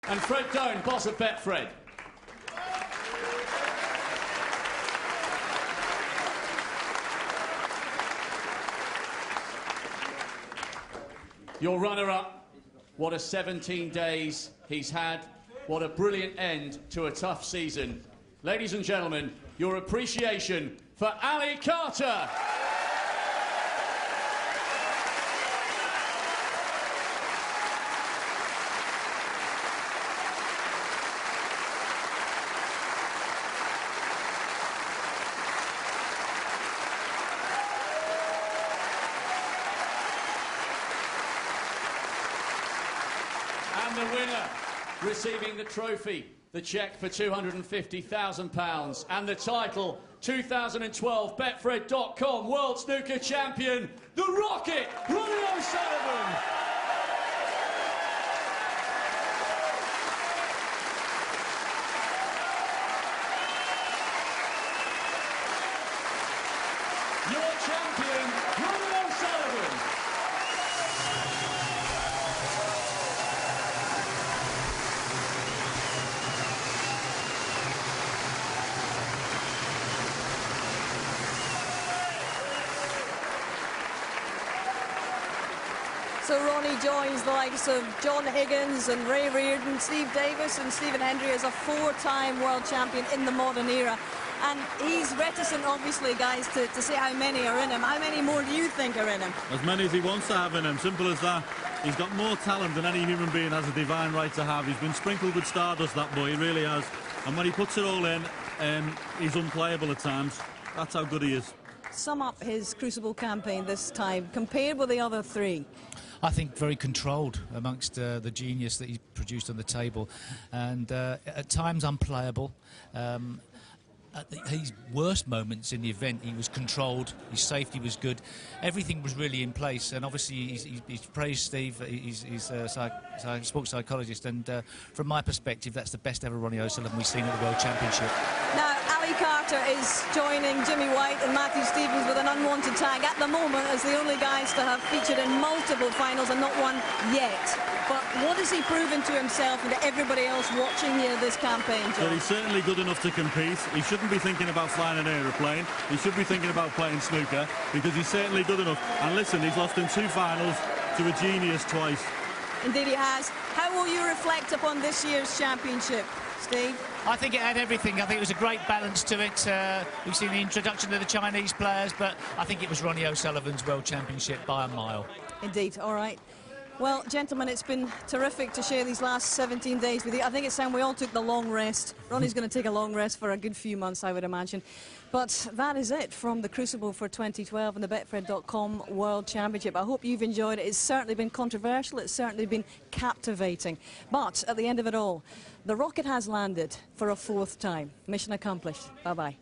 And Fred Doan, boss of Betfred. Your runner-up, what a 17 days he's had. What a brilliant end to a tough season. Ladies and gentlemen, your appreciation for Ali Carter. And the winner, receiving the trophy, the cheque for £250,000 and the title 2012 Betfred.com World Snooker Champion, the Rocket, Ronnie O'Sullivan. Your champion, Ronnie O'Sullivan. So Ronnie joins the likes of John Higgins and Ray Reardon, Steve Davis and Stephen Hendry as a four-time world champion in the modern era. And he's reticent, obviously, guys, to say how many are in him. How many more do you think are in him? As many as he wants to have in him. Simple as that. He's got more talent than any human being has a divine right to have. He's been sprinkled with stardust, that boy, he really has. And when he puts it all in, he's unplayable at times. That's how good he is. Sum up his Crucible campaign this time, compared with the other three. I think very controlled amongst the genius that he's produced on the table, and at times unplayable. At his worst moments in the event, he was controlled, his safety was good, everything was really in place, and obviously he's praised Steve, he's a sports psychologist, and from my perspective, that's the best ever Ronnie O'Sullivan we've seen at the World Championship. Now, Ali Carter is joining Jimmy White and Matthew Stevens with an unwanted tag at the moment as the only guys to have featured in multiple finals and not one yet. But what has he proven to himself and to everybody else watching here this campaign, John? Well, he's certainly good enough to compete. He shouldn't be thinking about flying an aeroplane. He should be thinking about playing snooker, because he's certainly good enough. And listen, he's lost in 2 finals to a genius twice. Indeed he has. How will you reflect upon this year's championship, Steve? I think it had everything. I think it was a great balance to it. We've seen the introduction of the Chinese players, but I think it was Ronnie O'Sullivan's World Championship by a mile. Indeed, all right. Well, gentlemen, it's been terrific to share these last 17 days with you. I think it's time we all took the long rest. Ronnie's going to take a long rest for a good few months, I would imagine. But that is it from the Crucible for 2012 and the Betfred.com World Championship. I hope you've enjoyed it. It's certainly been controversial. It's certainly been captivating. But at the end of it all, the rocket has landed for a 4th time. Mission accomplished. Bye-bye.